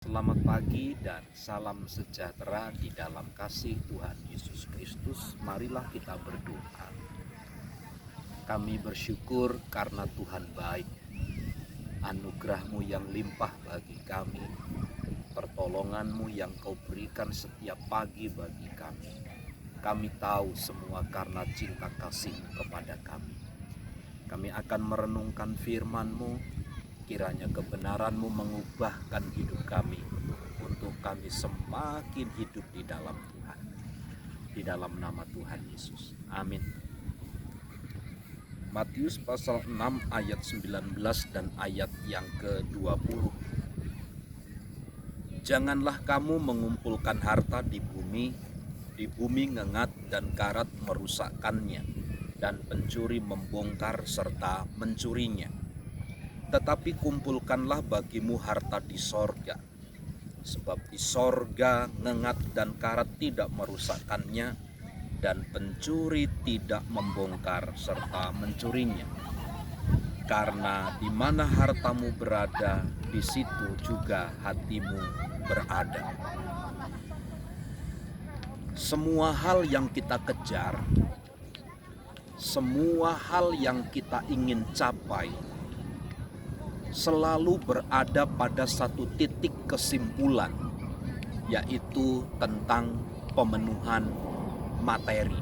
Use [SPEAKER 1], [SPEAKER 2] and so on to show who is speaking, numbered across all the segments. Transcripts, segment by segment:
[SPEAKER 1] Selamat pagi dan salam sejahtera di dalam kasih Tuhan Yesus Kristus. Marilah kita berdoa. Kami bersyukur karena Tuhan baik. Anugerah-Mu yang limpah bagi kami, pertolongan-Mu yang Kau berikan setiap pagi bagi kami. Kami tahu semua karena cinta kasih-Mu kepada kami. Kami akan merenungkan firman-Mu. Kiranya kebenaran-Mu mengubahkan hidup kami untuk kami semakin hidup di dalam Tuhan. Di dalam nama Tuhan Yesus. Amin. Matius pasal 6 ayat 19 dan ayat yang ke-20. Janganlah kamu mengumpulkan harta di bumi ngengat dan karat merusakkannya, dan pencuri membongkar serta mencurinya. Tetapi kumpulkanlah bagimu harta di sorga, sebab di sorga ngengat dan karat tidak merusakkannya, dan pencuri tidak membongkar serta mencurinya. Karena di mana hartamu berada, di situ juga hatimu berada. Semua hal yang kita kejar, semua hal yang kita ingin capai, selalu berada pada satu titik kesimpulan, yaitu tentang pemenuhan materi.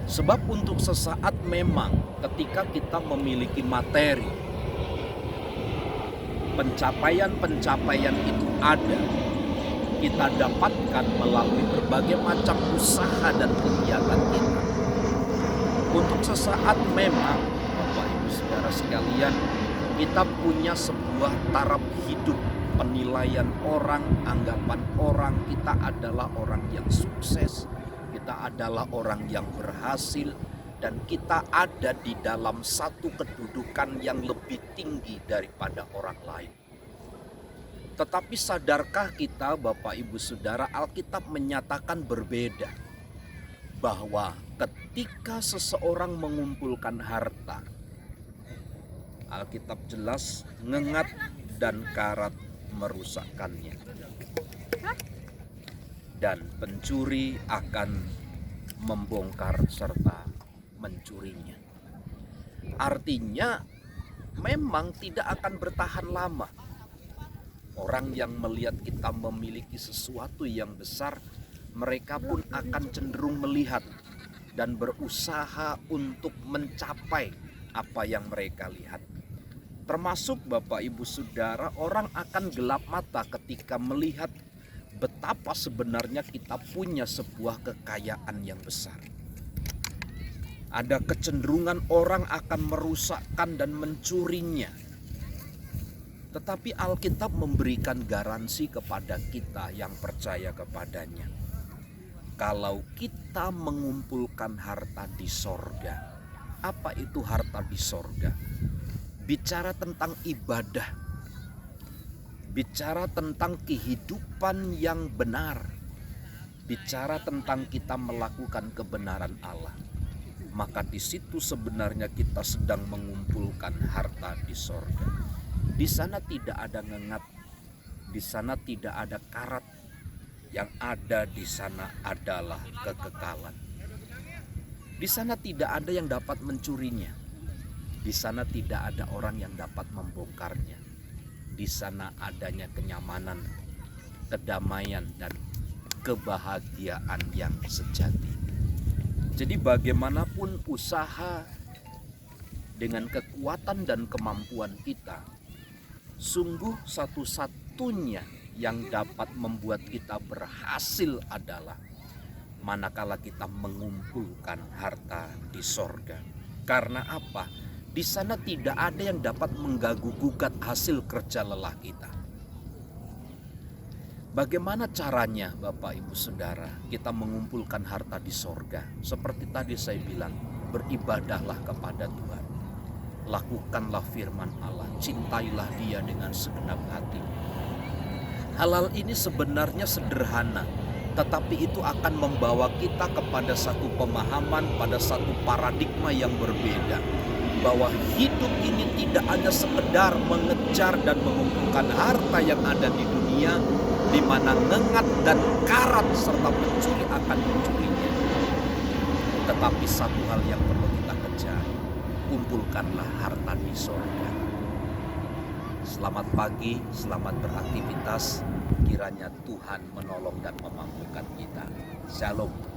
[SPEAKER 1] Sebab untuk sesaat memang ketika kita memiliki materi, pencapaian-pencapaian itu ada, kita dapatkan melalui berbagai macam usaha dan kegiatan kita. Untuk sesaat memang saudara sekalian, kita punya sebuah taraf hidup, penilaian orang, anggapan orang, kita adalah orang yang sukses, kita adalah orang yang berhasil, dan kita ada di dalam satu kedudukan yang lebih tinggi daripada orang lain. Tetapi sadarkah kita, Bapak Ibu Saudara, Alkitab menyatakan berbeda, bahwa ketika seseorang mengumpulkan harta, Alkitab jelas ngengat dan karat merusakkannya, dan pencuri akan membongkar serta mencurinya. Artinya memang tidak akan bertahan lama. Orang yang melihat kita memiliki sesuatu yang besar, mereka pun akan cenderung melihat dan berusaha untuk mencapai apa yang mereka lihat. Termasuk Bapak Ibu Saudara, orang akan gelap mata ketika melihat betapa sebenarnya kita punya sebuah kekayaan yang besar. Ada kecenderungan orang akan merusakkan dan mencurinya. Tetapi Alkitab memberikan garansi kepada kita yang percaya kepadanya. Kalau kita mengumpulkan harta di sorga. Apa itu harta di sorga? Bicara tentang ibadah, bicara tentang kehidupan yang benar, bicara tentang kita melakukan kebenaran Allah. Maka di situ sebenarnya kita sedang mengumpulkan harta di sorga. Di sana tidak ada ngengat, di sana tidak ada karat, yang ada di sana adalah kekekalan. Di sana tidak ada yang dapat mencurinya. Di sana tidak ada orang yang dapat membongkarnya. Di sana adanya kenyamanan, kedamaian, dan kebahagiaan yang sejati. Jadi bagaimanapun usaha dengan kekuatan dan kemampuan kita, sungguh satu-satunya yang dapat membuat kita berhasil adalah manakala kita mengumpulkan harta di sorga. Karena apa? Di sana tidak ada yang dapat mengganggu-gugat hasil kerja lelah kita. Bagaimana caranya Bapak Ibu Saudara kita mengumpulkan harta di sorga? Seperti tadi saya bilang, beribadahlah kepada Tuhan. Lakukanlah firman Allah, cintailah Dia dengan segenap hati. Hal-hal ini sebenarnya sederhana, tetapi itu akan membawa kita kepada satu pemahaman, pada satu paradigma yang berbeda. bahwa hidup ini tidak hanya sekedar mengejar dan mengumpulkan harta yang ada di dunia, di mana ngengat dan karat serta pencuri akan mencurinya. Tetapi satu hal yang perlu kita kejar, kumpulkanlah harta di sorga. Selamat pagi, selamat beraktivitas. Kiranya Tuhan menolong dan memampukan kita. Shalom.